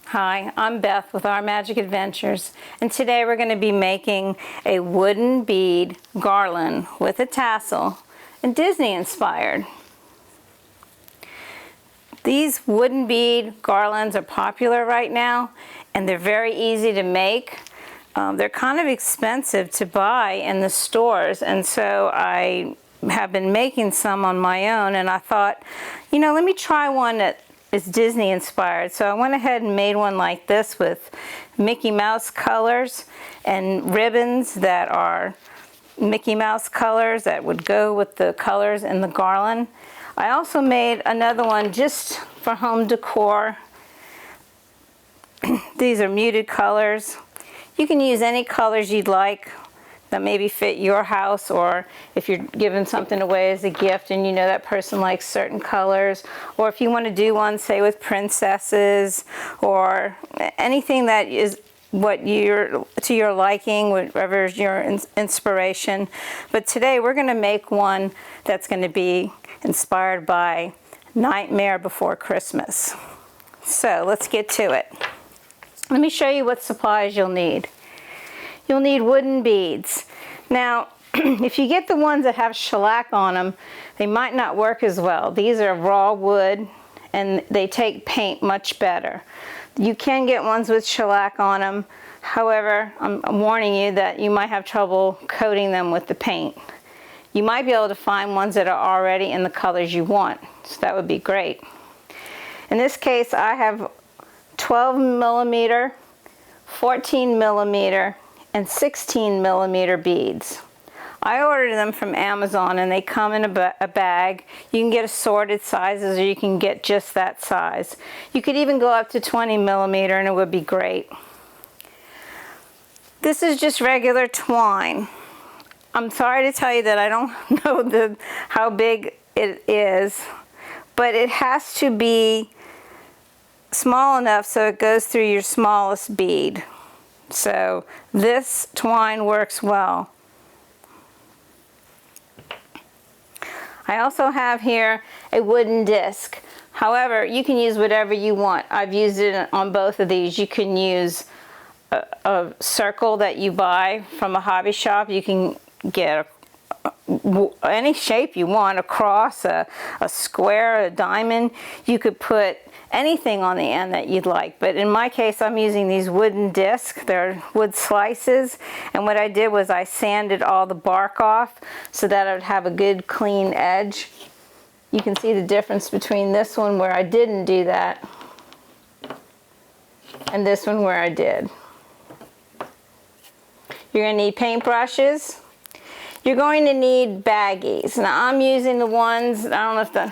Hi, I'm Beth with Our Magic Adventures, and today we're going to be making a wooden bead garland with a tassel and Disney inspired. These wooden bead garlands are popular right now and they're very easy to make. They're kind of expensive to buy in the stores, and so I have been making some on my own, and I thought, let me try one that is Disney inspired. So I went ahead and made one like this with Mickey Mouse colors and ribbons that are Mickey Mouse colors that would go with the colors in the garland. I also made another one just for home decor. These are muted colors. You can use any colors you'd like that maybe fit your house, or if you're giving something away as a gift and that person likes certain colors, or if you want to do one, say, with princesses or anything that is to your liking, whatever is your inspiration. But today we're going to make one that's going to be inspired by Nightmare Before Christmas. So let's get to it. Let me show you what supplies you'll need. You'll need wooden beads. Now, if you get the ones that have shellac on them, they might not work as well. These are raw wood and they take paint much better. You can get ones with shellac on them. However, I'm warning you that you might have trouble coating them with the paint. You might be able to find ones that are already in the colors you want, so that would be great. In this case, I have 12 millimeter, 14 millimeter, and 16 millimeter beads. I ordered them from Amazon and they come in a bag. You can get assorted sizes or you can get just that size. You could even go up to 20 millimeter and it would be great. This is just regular twine. I'm sorry to tell you that I don't know how big it is, but it has to be small enough so it goes through your smallest bead. So this twine works well. I also have here a wooden disc. However, you can use whatever you want. I've used it on both of these. You can use a circle that you buy from a hobby shop. You can get any shape you want, a cross, a square, a diamond. You could put anything on the end that you'd like, but in my case I'm using these wooden discs. They're wood slices, and what I did was I sanded all the bark off so that I would have a good clean edge. You can see the difference between this one where I didn't do that and this one where I did. You're going to need paintbrushes. You're going to need baggies. Now I'm using the ones, I don't know if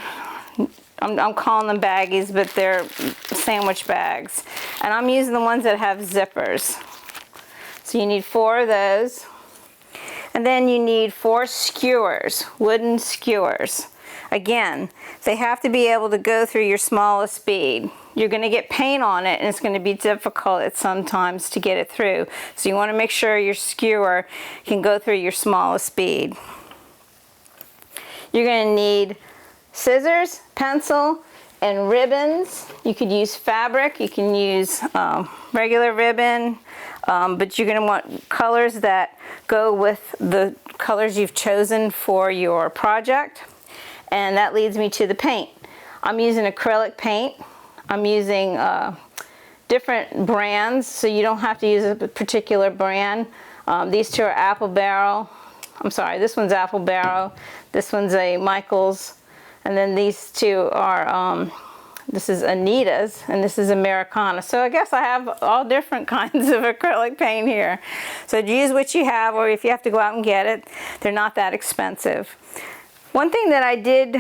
I'm calling them baggies, but they're sandwich bags. And I'm using the ones that have zippers. So you need 4 of those. And then you need 4 skewers, wooden skewers. Again, they have to be able to go through your smallest bead. You're going to get paint on it and it's going to be difficult at sometimes to get it through. So you want to make sure your skewer can go through your smallest bead. You're going to need scissors, pencil, and ribbons. You could use fabric, you can use regular ribbon, but you're going to want colors that go with the colors you've chosen for your project. And that leads me to the paint. I'm using acrylic paint. I'm using different brands, so you don't have to use a particular brand. These two are Apple Barrel. I'm sorry, this one's Apple Barrel. This one's a Michaels. And then these two are, this is Anita's and this is Americana. So I guess I have all different kinds of acrylic paint here. So use what you have, or if you have to go out and get it, they're not that expensive. One thing that I did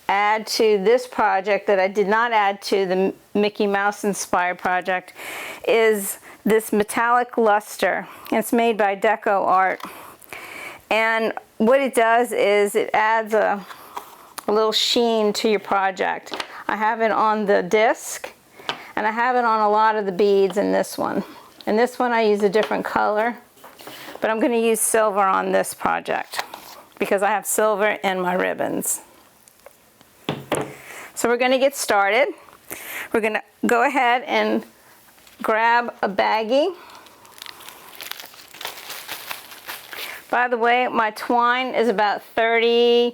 add to this project that I did not add to the Mickey Mouse inspired project is this metallic luster. It's made by Deco Art. And what it does is it adds a little sheen to your project. I have it on the disc and I have it on a lot of the beads in this one. In this one I use a different color, but I'm going to use silver on this project because I have silver in my ribbons. So we're going to get started. We're going to go ahead and grab a baggie. By the way, my twine is about 35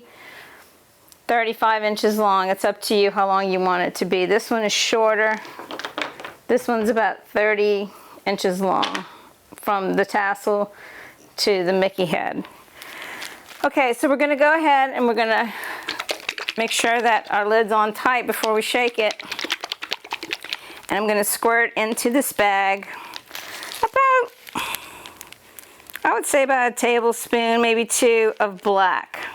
inches long. It's up to you how long you want it to be. This one is shorter. This one's about 30 inches long from the tassel to the Mickey head. Okay, so we're gonna go ahead and we're gonna make sure that our lid's on tight before we shake it. And I'm gonna squirt into this bag about, I would say about a tablespoon, maybe 2 of black.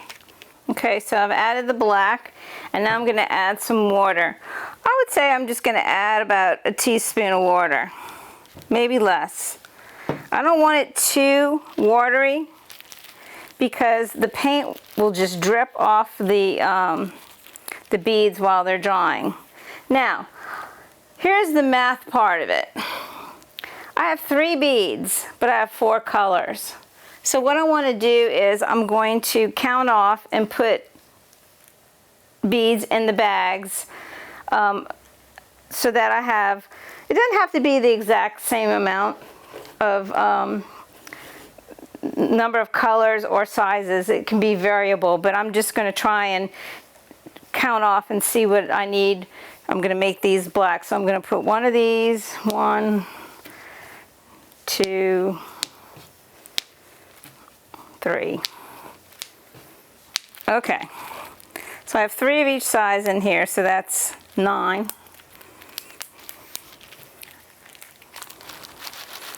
Okay, so I've added the black, and now I'm gonna add some water. I would say I'm just gonna add about a teaspoon of water, maybe less. I don't want it too watery because the paint will just drip off the beads while they're drying. Now, here's the math part of it. I have 3 beads, but I have 4 colors. So what I want to do is I'm going to count off and put beads in the bags so that I have, it doesn't have to be the exact same amount of number of colors or sizes. It can be variable, but I'm just going to try and count off and see what I need. I'm going to make these black, so I'm going to put one of these, 1, 2, 3. Okay, so I have 3 of each size in here, so that's 9.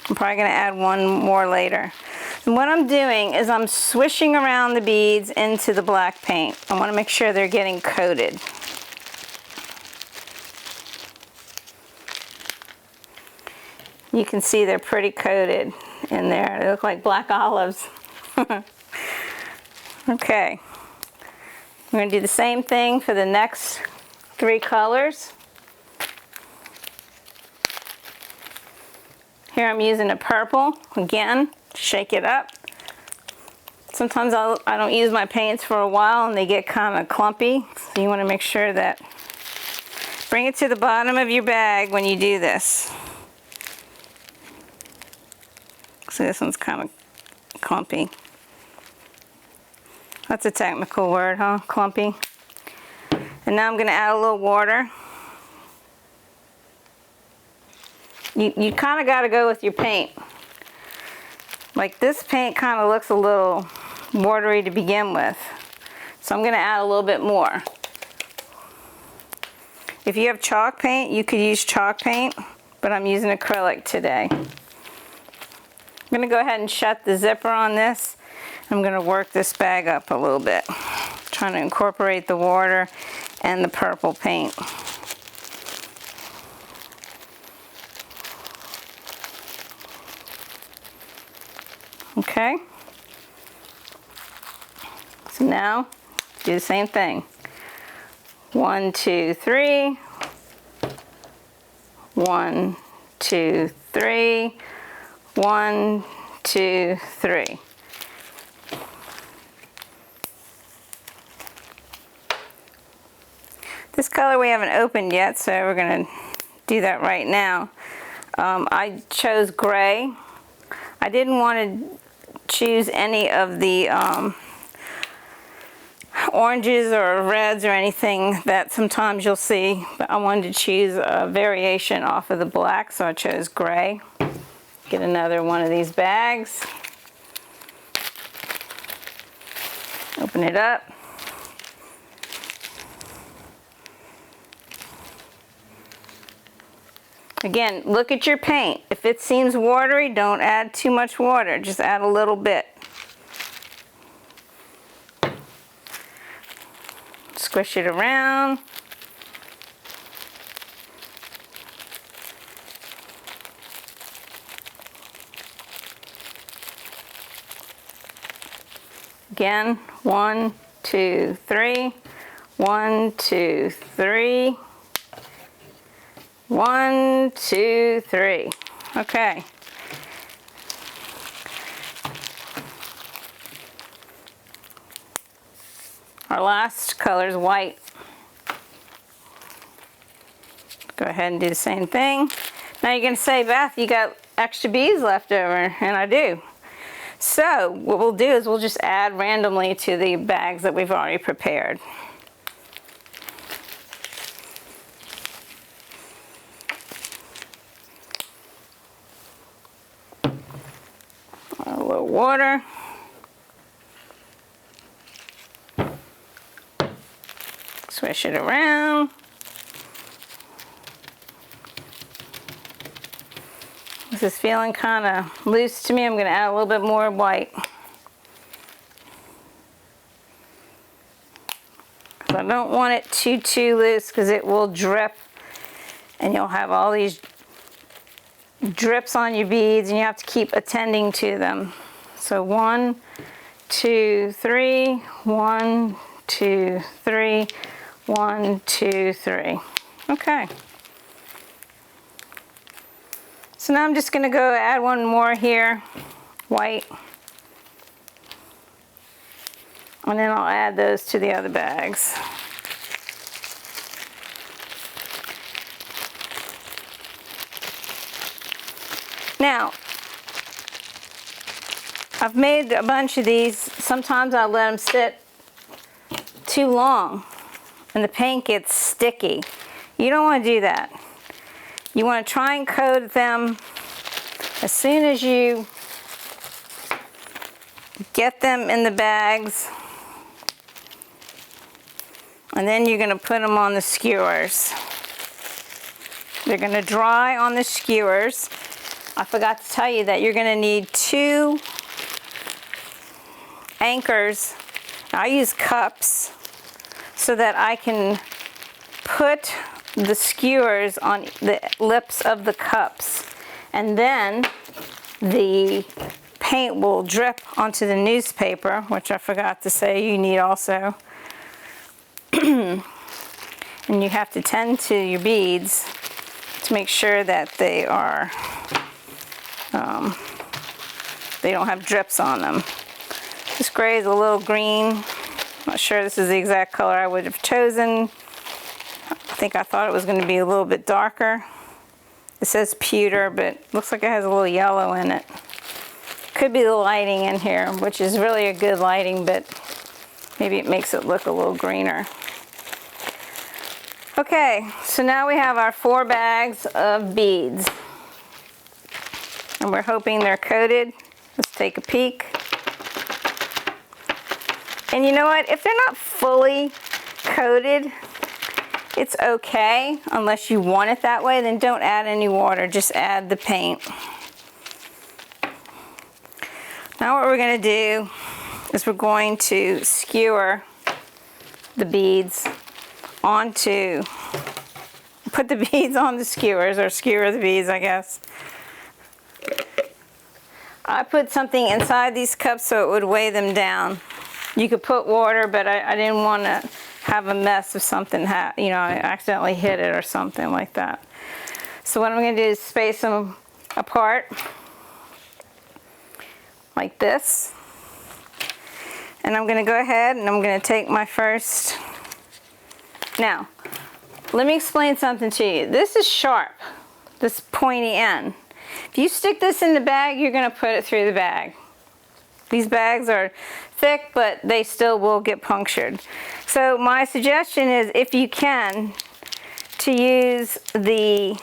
I'm probably going to add 1 more later. And what I'm doing is I'm swishing around the beads into the black paint. I want to make sure they're getting coated. You can see they're pretty coated in there. They look like black olives. Okay. We're going to do the same thing for the next 3 colors. Here I'm using a purple. Again, shake it up. Sometimes I don't use my paints for a while and they get kind of clumpy. So you want to make sure that, bring it to the bottom of your bag when you do this. So this one's kind of clumpy. That's a technical word, huh? Clumpy. And now I'm going to add a little water. You kind of got to go with your paint. Like this paint kind of looks a little watery to begin with. So I'm going to add a little bit more. If you have chalk paint, you could use chalk paint, but I'm using acrylic today. I'm going to go ahead and shut the zipper on this. I'm going to work this bag up a little bit, trying to incorporate the water and the purple paint. Okay. So now, do the same thing. 1, 2, 3. 1, 2, 3. 1, 2, 3. This color we haven't opened yet, so we're going to do that right now. I chose gray. I didn't want to choose any of the oranges or reds or anything that sometimes you'll see, but I wanted to choose a variation off of the black, so I chose gray. Get another one of these bags. Open it up. Again, look at your paint. If it seems watery, don't add too much water. Just add a little bit. Squish it around. Again, 1, 2, 3. 1, 2, 3. 1, 2, 3. Okay. Our last color is white. Go ahead and do the same thing. Now you're going to say, Beth, you got extra beads left over, and I do. So what we'll do is we'll just add randomly to the bags that we've already prepared. A little water. Swish it around. This is feeling kind of loose to me. I'm going to add a little bit more white. I don't want it too loose because it will drip and you'll have all these drips on your beads and you have to keep attending to them. So 1, 2, 3, 1, 2, 3, 1, 2, 3. Okay. So now I'm just going to go add one more here, white. And then I'll add those to the other bags. Now, I've made a bunch of these. Sometimes I'll let them sit too long and the paint gets sticky. You don't want to do that. You want to try and coat them as soon as you get them in the bags. And then you're going to put them on the skewers. They're going to dry on the skewers. I forgot to tell you that you're going to need 2 anchors. I use cups so that I can put the skewers on the lips of the cups. And then the paint will drip onto the newspaper, which I forgot to say you need also. And you have to tend to your beads to make sure that they are, they don't have drips on them. This gray is a little green. I'm not sure this is the exact color I would have chosen. I thought it was going to be a little bit darker. It says pewter, but looks like it has a little yellow in it. Could be the lighting in here, which is really a good lighting, but maybe it makes it look a little greener. Okay, so now we have our 4 bags of beads. And we're hoping they're coated. Let's take a peek. And you know what? If they're not fully coated, it's okay. Unless you want it that way, then don't add any water. Just add the paint. Now what we're going to do is we're going to skewer the beads onto, put the beads on the skewers, or skewer the beads, I guess. I put something inside these cups so it would weigh them down. You could put water, but I didn't want to have a mess if something I accidentally hit it or something like that. So what I'm going to do is space them apart like this. And I'm going to go ahead and I'm going to take my first. Now, let me explain something to you. This is sharp, this pointy end. If you stick this in the bag, you're going to put it through the bag. These bags are thick, but they still will get punctured. So my suggestion is, if you can, to use the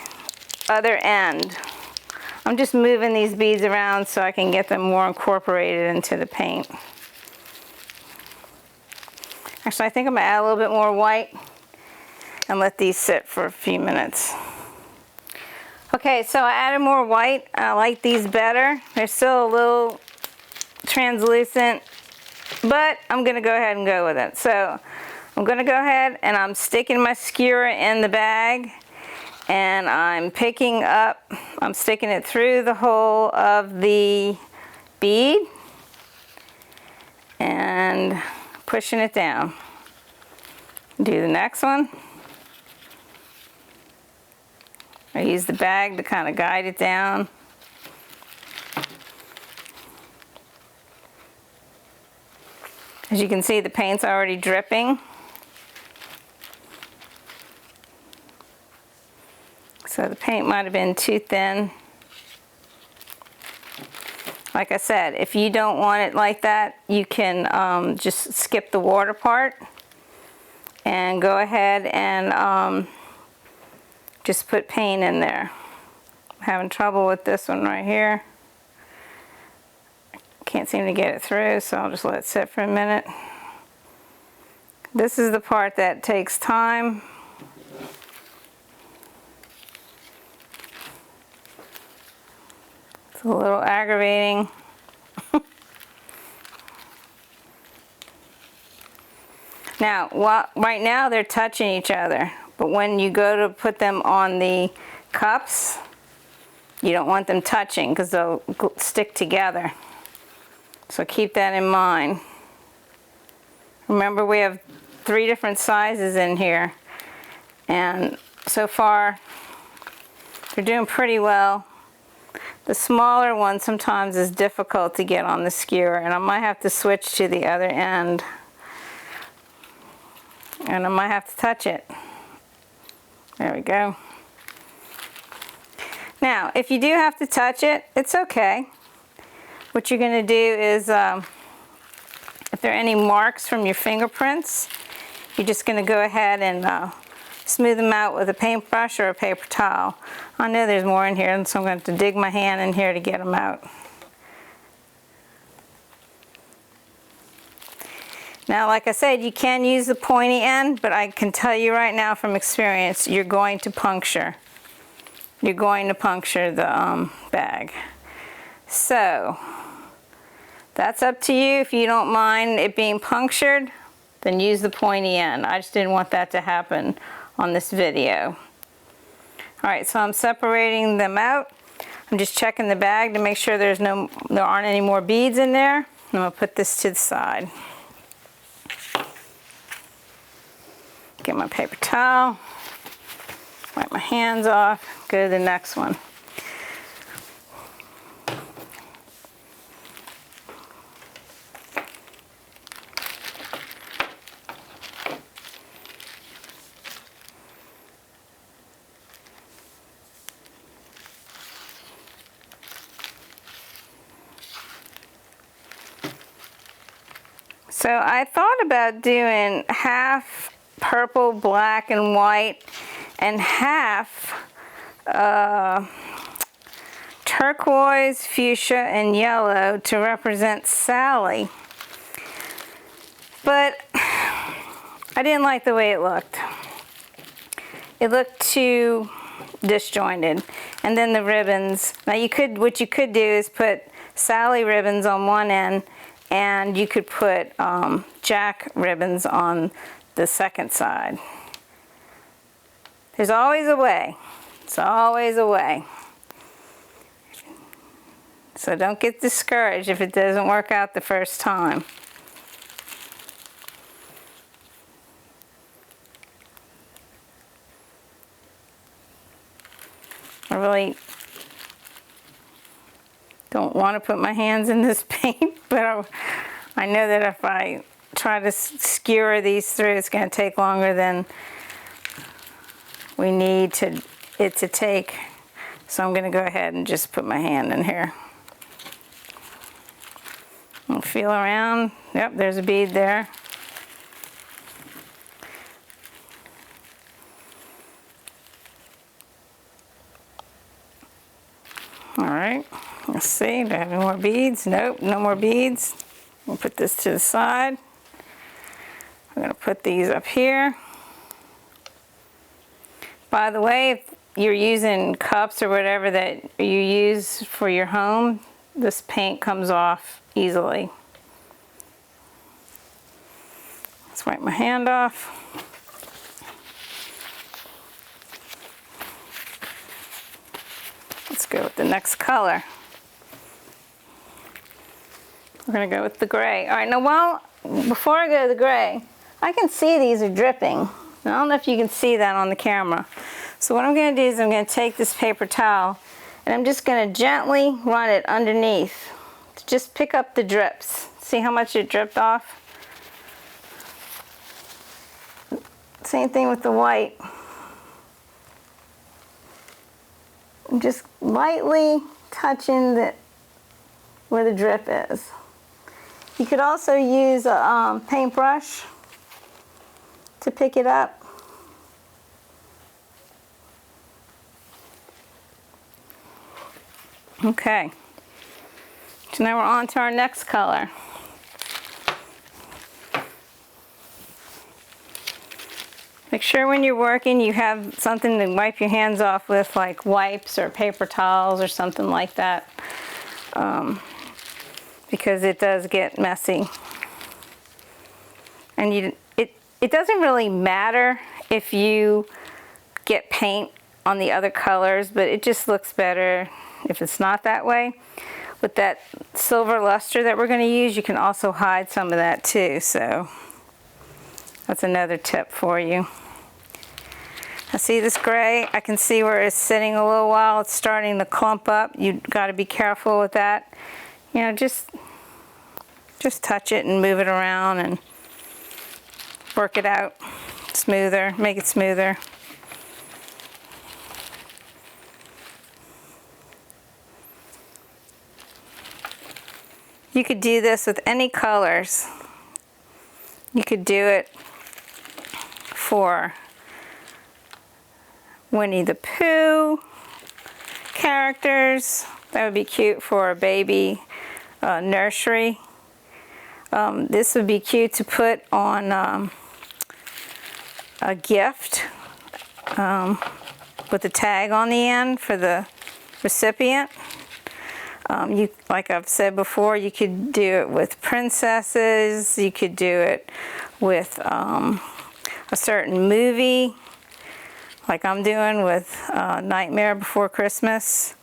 other end. I'm just moving these beads around so I can get them more incorporated into the paint. Actually, I think I'm going to add a little bit more white and let these sit for a few minutes. Okay, so I added more white. I like these better. They're still a little translucent, but I'm going to go ahead and go with it. So I'm going to go ahead and I'm sticking my skewer in the bag, and I'm picking up, I'm sticking it through the hole of the bead and pushing it down. Do the next one. I use the bag to kind of guide it down. As you can see, the paint's already dripping. So the paint might have been too thin. Like I said, if you don't want it like that, you can just skip the water part and go ahead and just put paint in there. I'm having trouble with this one right here. Can't seem to get it through, so I'll just let it sit for a minute. This is the part that takes time. It's a little aggravating. Now, right now they're touching each other, but when you go to put them on the cups, you don't want them touching because they'll stick together. So keep that in mind. Remember, we have 3 different sizes in here, and so far they're doing pretty well. The smaller one sometimes is difficult to get on the skewer, and I might have to switch to the other end, and I might have to touch it. There we go. Now, if you do have to touch it, it's okay. What you're going to do is, if there are any marks from your fingerprints, you're just going to go ahead and smooth them out with a paintbrush or a paper towel. I know there's more in here, and so I'm going to have to dig my hand in here to get them out. Now, like I said, you can use the pointy end, but I can tell you right now from experience, you're going to puncture. You're going to puncture the bag. So, that's up to you. If you don't mind it being punctured, then use the pointy end. I just didn't want that to happen on this video. Alright, so I'm separating them out. I'm just checking the bag to make sure there aren't any more beads in there. I'm going to put this to the side. Get my paper towel, wipe my hands off, go to the next one. So I thought about doing half purple, black, and white, and half turquoise, fuchsia, and yellow to represent Sally. But I didn't like the way it looked. It looked too disjointed. And then the ribbons. Now what you could do is put Sally ribbons on one end, and you could put Jack ribbons on the second side. There's always a way. It's always a way. So don't get discouraged if it doesn't work out the first time. I really don't want to put my hands in this paint, but I know that if I try to skewer these through, it's going to take longer than we need it to take. So I'm going to go ahead and just put my hand in here. I'll feel around. Yep, there's a bead there. All right, let's see, do I have any more beads? Nope, no more beads. We'll put this to the side. I'm going to put these up here. By the way, if you're using cups or whatever that you use for your home, this paint comes off easily. Let's wipe my hand off. Let's go with the next color. We're going to go with the gray. All right, now before I go to the gray, I can see these are dripping. Now, I don't know if you can see that on the camera. So what I'm going to do is I'm going to take this paper towel and I'm just going to gently run it underneath to just pick up the drips. See how much it dripped off? Same thing with the white. I'm just lightly touching where the drip is. You could also use a paintbrush to pick it up. Okay, so now we're on to our next color. Make sure when you're working you have something to wipe your hands off with, like wipes or paper towels or something like that, because it does get messy. And it doesn't really matter if you get paint on the other colors, but it just looks better if it's not that way. With that silver luster that we're going to use, you can also hide some of that too, so that's another tip for you. I see this gray, I can see where it's sitting a little while, it's starting to clump up. You've got to be careful with that. You know, just touch it and move it around and work it out smoother, make it smoother. You could do this with any colors. You could do it for Winnie the Pooh characters. That would be cute for a baby nursery. This would be cute to put on a gift with a tag on the end for the recipient. Like I've said before, you could do it with princesses. You could do it with a certain movie, like I'm doing with Nightmare Before Christmas.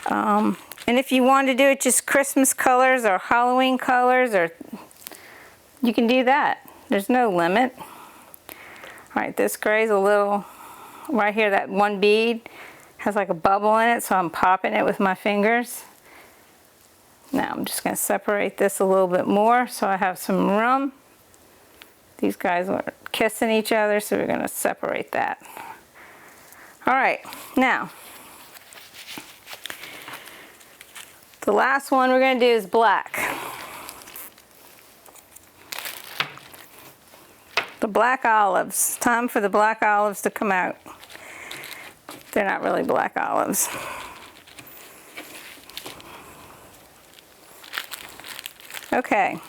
And if you want to do it just Christmas colors or Halloween colors, or you can do that. There's no limit. All right, this gray's a little, right here, that one bead has like a bubble in it, so I'm popping it with my fingers. Now I'm just going to separate this a little bit more so I have some room. These guys are kissing each other, so we're going to separate that. All right, now the last one we're going to do is black. The black olives. Time for the black olives to come out. They're not really black olives. Okay,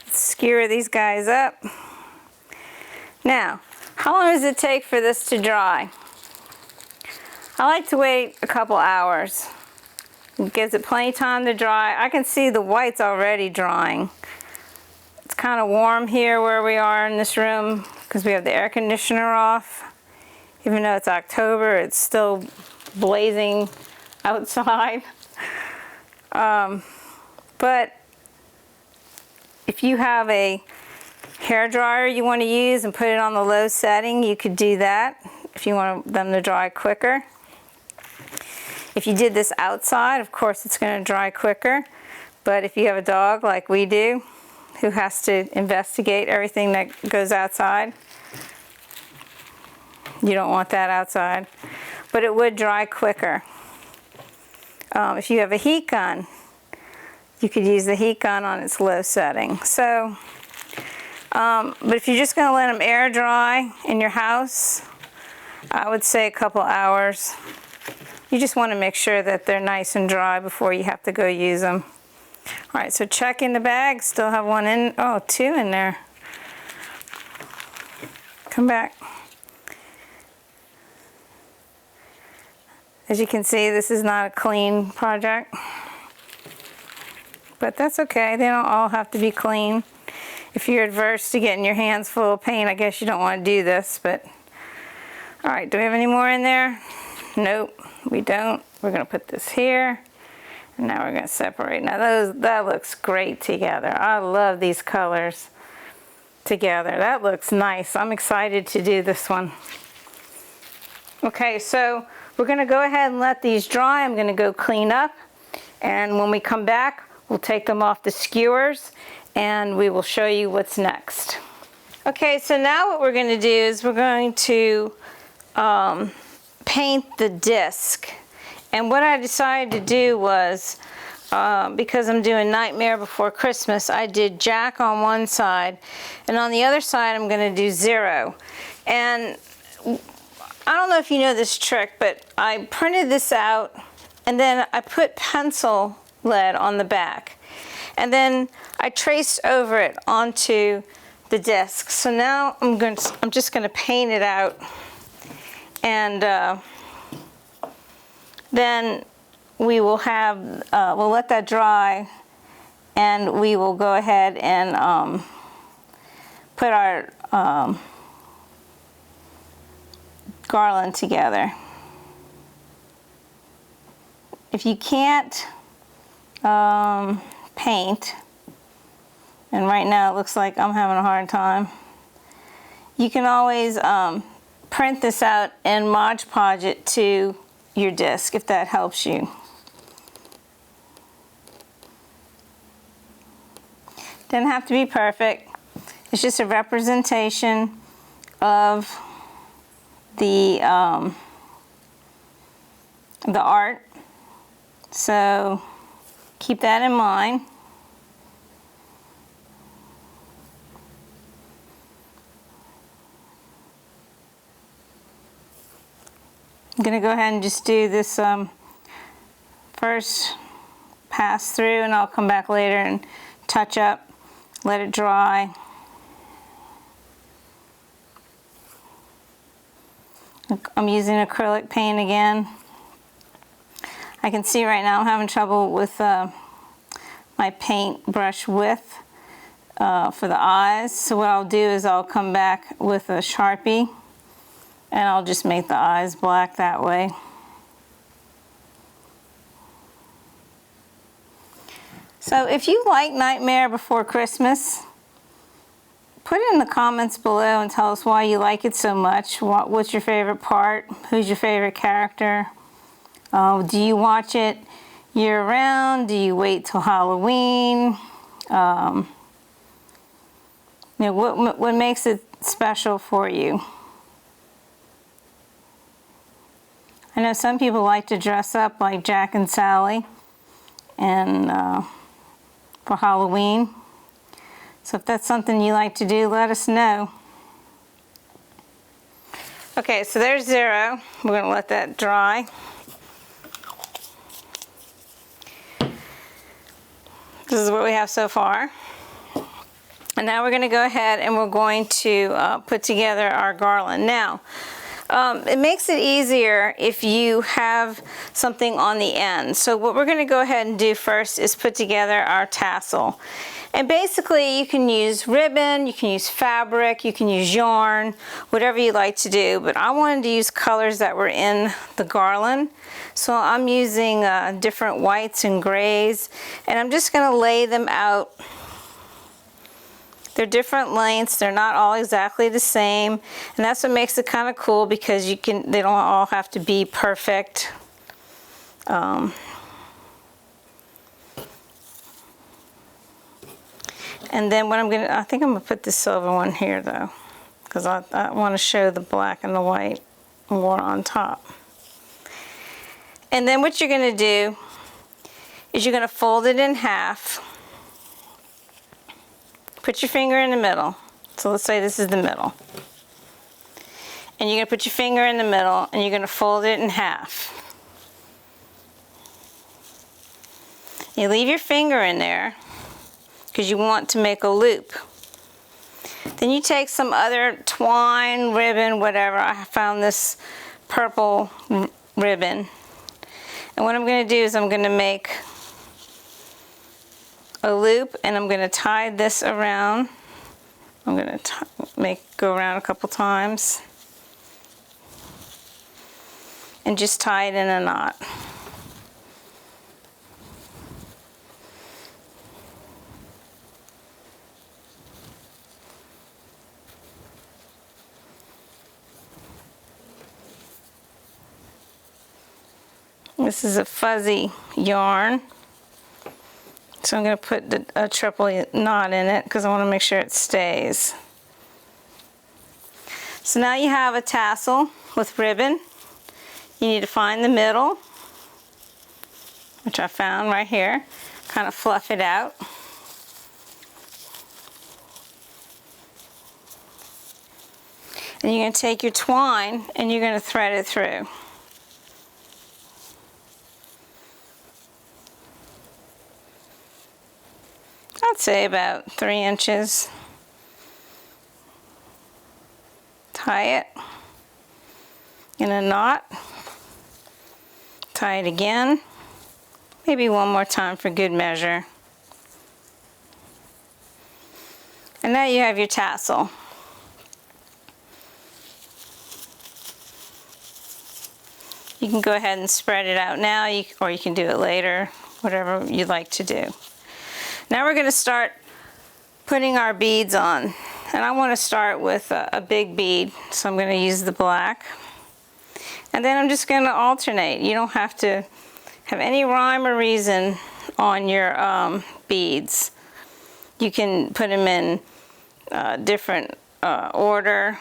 let's skewer these guys up. Now, how long does it take for this to dry? I like to wait a couple hours. It gives it plenty of time to dry. I can see the whites already drying. It's kind of warm here where we are in this room because we have the air conditioner off. Even though it's October, it's still blazing outside. But if you have a hair dryer you want to use and put it on the low setting, you could do that if you want them to dry quicker. If you did this outside, of course it's going to dry quicker. But if you have a dog like we do, who has to investigate everything that goes outside, you don't want that outside. But it would dry quicker. If you have a heat gun, you could use the heat gun on its low setting. So, but if you're just going to let them air dry in your house, I would say a couple hours. You just want to make sure that they're nice and dry before you have to go use them. All right, so check in the bag. Still have one in, oh, two in there. Come back. As you can see, this is not a clean project. But that's okay, they don't all have to be clean. If you're adverse to getting your hands full of paint, I guess you don't want to do this, but. All right, do we have any more in there? Nope, we don't. We're gonna put this here, and now we're gonna separate. Now that looks great together. I love these colors together. That looks nice. I'm excited to do this one. Okay, so we're gonna go ahead and let these dry. I'm gonna go clean up, and when we come back, we'll take them off the skewers and we will show you what's next. Okay, so now what we're going to do is we're going to paint the disc. And what I decided to do was, because I'm doing Nightmare Before Christmas, I did Jack on one side, and on the other side I'm going to do 0. And I don't know if you know this trick, but I printed this out, and then I put pencil lead on the back, and then I traced over it onto the disc. So now I'm just going to paint it out, and then we will have, we'll let that dry, and we will go ahead and put our garland together. If you can't paint, and right now it looks like I'm having a hard time, you can always print this out and Mod Podge it to your disc if that helps you. Doesn't have to be perfect. It's just a representation of the art. So keep that in mind. I'm going to go ahead and just do this first pass through, and I'll come back later and touch up, let it dry. I'm using acrylic paint again. I can see right now I'm having trouble with my paintbrush width for the eyes. So what I'll do is I'll come back with a Sharpie, and I'll just make the eyes black that way. So if you like Nightmare Before Christmas, put it in the comments below and tell us why you like it so much. What's your favorite part? Who's your favorite character? Do you watch it year-round? Do you wait till Halloween? You know, what makes it special for you? I know some people like to dress up like Jack and Sally, and for Halloween. So if that's something you like to do, let us know. Okay, so there's 0. We're going to let that dry. This is what we have so far. And now we're going to go ahead and we're going to put together our garland. Now, it makes it easier if you have something on the end. So what we're going to go ahead and do first is put together our tassel. And basically you can use ribbon, you can use fabric, you can use yarn, whatever you like to do. But I wanted to use colors that were in the garland. So I'm using different whites and grays, and I'm just going to lay them out. They're different lengths, they're not all exactly the same, and that's what makes it kind of cool, because they don't all have to be perfect. And then what I think I'm going to put the silver one here though, because I want to show the black and the white more on top. And then what you're going to do is you're going to fold it in half. Put your finger in the middle. So let's say this is the middle. And you're going to put your finger in the middle, and you're going to fold it in half. You leave your finger in there because you want to make a loop. Then you take some other twine, ribbon, whatever. I found this purple ribbon. And what I'm going to do is I'm going to make a loop, and I'm going to tie this around. I'm going to go around a couple times and just tie it in a knot. This is a fuzzy yarn. So I'm going to put a triple knot in it because I want to make sure it stays. So now you have a tassel with ribbon. You need to find the middle. which I found right here. Kind of fluff it out. And you're going to take your twine and you're going to thread it through. I'd say about 3 inches. Tie it in a knot. Tie it again. Maybe one more time for good measure. And now you have your tassel. You can go ahead and spread it out now, or you can do it later, whatever you'd like to do. Now we're going to start putting our beads on. And I want to start with a big bead, so I'm going to use the black. And then I'm just going to alternate. You don't have to have any rhyme or reason on your beads. You can put them in different order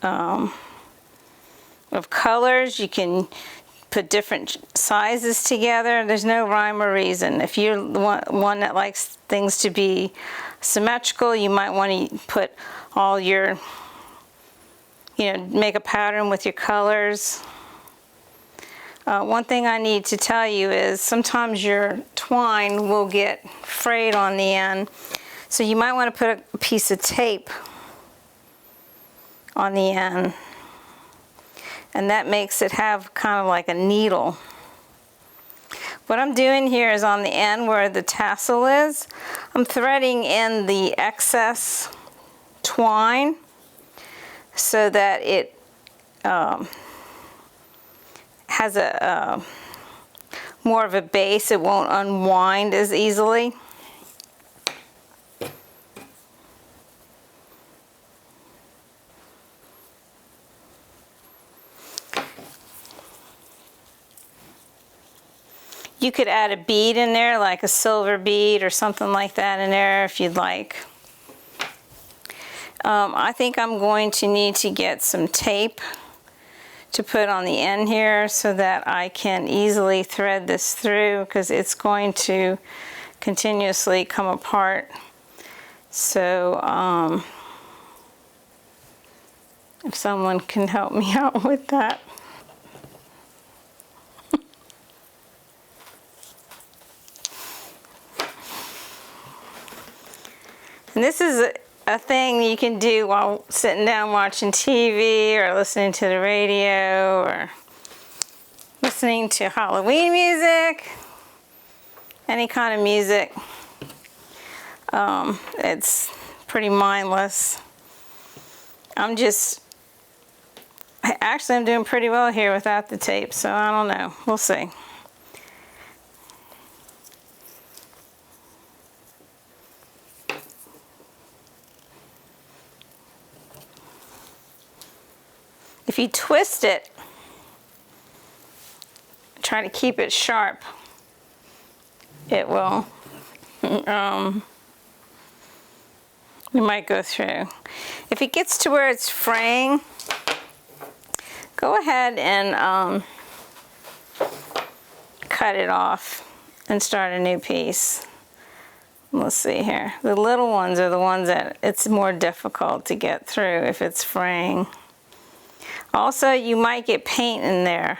of colors. You can put different sizes together. There's no rhyme or reason. If you're the one that likes things to be symmetrical, you might want to put all your, make a pattern with your colors. One thing I need to tell you is sometimes your twine will get frayed on the end, so you might want to put a piece of tape on the end, and that makes it have kind of like a needle. What I'm doing here is on the end where the tassel is, I'm threading in the excess twine so that it has a more of a base. It won't unwind as easily. You could add a bead in there, like a silver bead or something like that in there if you'd like. I think I'm going to need to get some tape to put on the end here so that I can easily thread this through, because it's going to continuously come apart. So if someone can help me out with that. And this is a thing you can do while sitting down watching TV or listening to the radio or listening to Halloween music, any kind of music. It's pretty mindless. I'm doing pretty well here without the tape, so I don't know. We'll see. If you twist it, try to keep it sharp, it will, you might go through. If it gets to where it's fraying, go ahead and cut it off and start a new piece. Let's see here. The little ones are the ones that it's more difficult to get through if it's fraying. Also, you might get paint in there.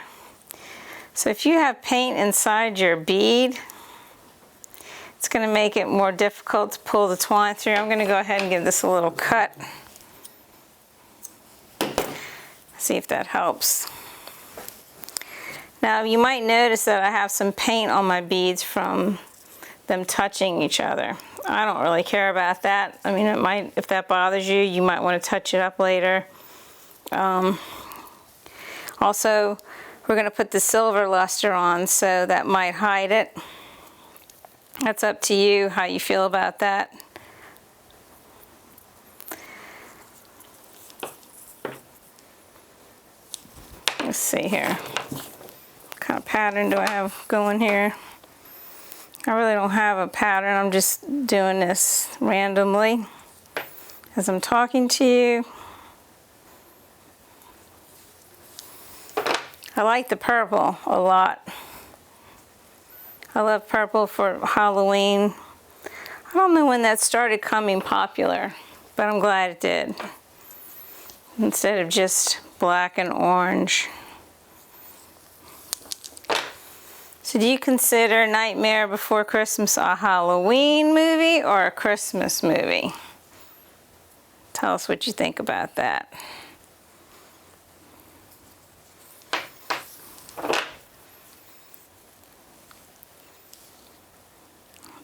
So if you have paint inside your bead, it's going to make it more difficult to pull the twine through. I'm going to go ahead and give this a little cut. See if that helps. Now you might notice that I have some paint on my beads from them touching each other. I don't really care about that. I mean, it might, if that bothers you, you might want to touch it up later. Also, we're going to put the silver luster on, so that might hide it. That's up to you how you feel about that. Let's see here. What kind of pattern do I have going here? I really don't have a pattern. I'm just doing this randomly as I'm talking to you. I like the purple a lot. I love purple for Halloween. I don't know when that started coming popular, but I'm glad it did. Instead of just black and orange. So do you consider Nightmare Before Christmas a Halloween movie or a Christmas movie? Tell us what you think about that.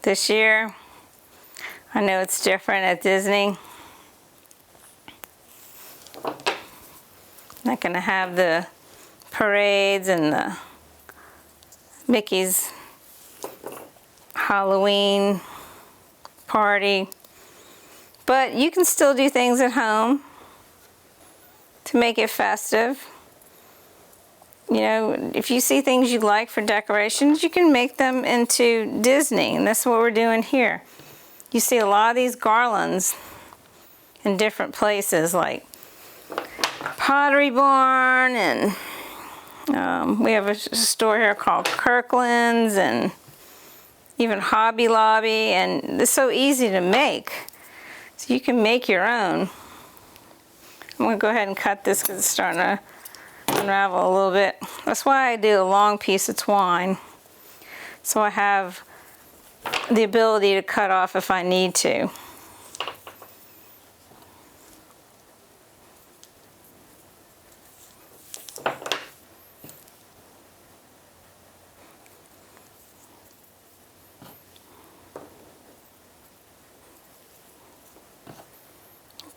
This year, I know it's different at Disney. Not gonna have the parades and the Mickey's Halloween party, but you can still do things at home to make it festive. You know, if you see things you like for decorations, you can make them into Disney, and that's what we're doing here. You see a lot of these garlands in different places, like Pottery Barn, and we have a store here called Kirkland's, and even Hobby Lobby, and it's so easy to make. So you can make your own. I'm going to go ahead and cut this because it's starting to unravel a little bit. That's why I do a long piece of twine, so I have the ability to cut off if I need to.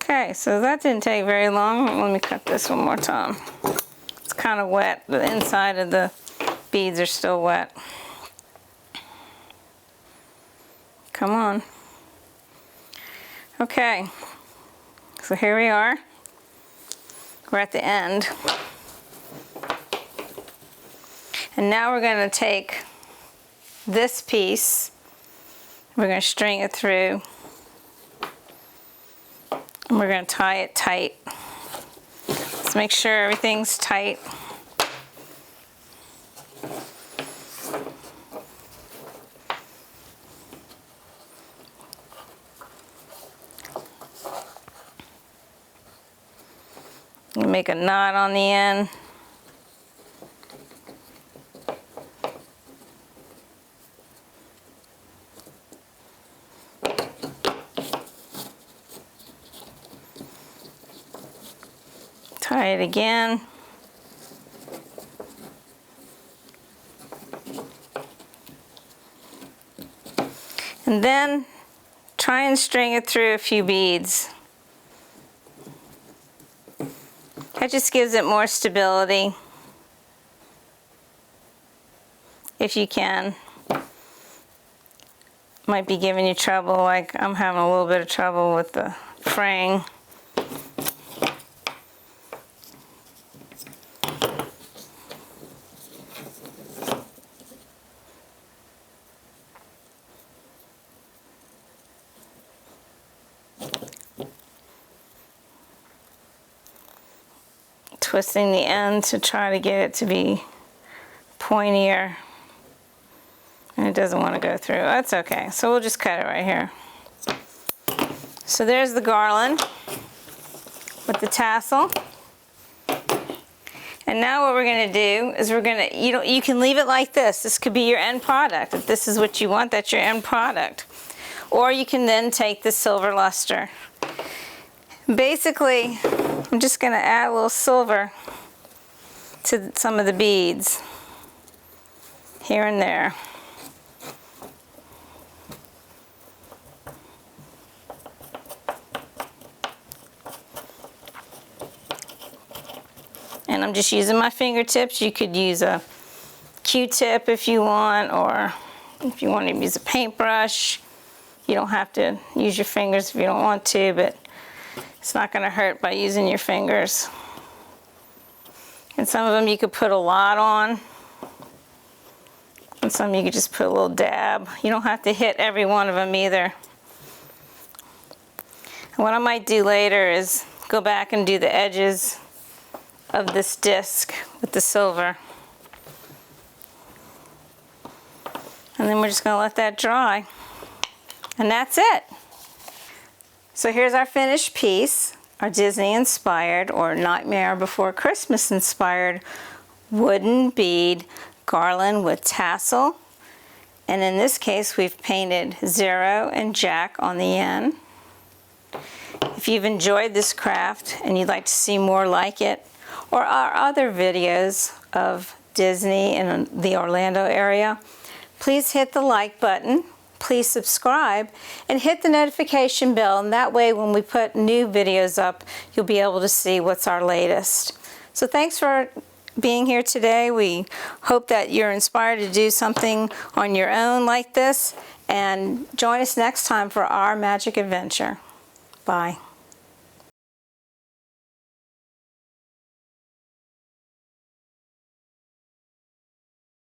Okay, so that didn't take very long. Let me cut this one more time. It's kind of wet. The inside of the beads are still wet. Come on. Okay, so here we are. We're at the end. And now we're going to take this piece, we're going to string it through, and we're going to tie it tight. Let's make sure everything's tight. Make a knot on the end. Tie it again. And then try and string it through a few beads. That just gives it more stability, if you can. Might be giving you trouble, like I'm having a little bit of trouble with the fraying. Twisting the end to try to get it to be pointier, and it doesn't want to go through. That's okay, so we'll just cut it right here. So there's the garland with the tassel, and now what we're going to do is we're going to, you can leave it like this. This could be your end product. If this is what you want, that's your end product. Or you can then take the silver luster. Basically, I'm just going to add a little silver to some of the beads here and there. And I'm just using my fingertips. You could use a Q-tip if you want, or if you want to use a paintbrush. You don't have to use your fingers if you don't want to, but it's not going to hurt by using your fingers. And some of them you could put a lot on, and some you could just put a little dab. You don't have to hit every one of them either. And what I might do later is go back and do the edges of this disc with the silver. And then we're just going to let that dry. And that's it. So here's our finished piece, our Disney inspired or Nightmare Before Christmas inspired wooden bead garland with tassel. And in this case, we've painted 0 and Jack on the end. If you've enjoyed this craft and you'd like to see more like it, or our other videos of Disney in the Orlando area, please hit the like button, please subscribe, and hit the notification bell, and that way when we put new videos up, you'll be able to see what's our latest. So thanks for being here today. We hope that you're inspired to do something on your own like this, and join us next time for our magic adventure. Bye.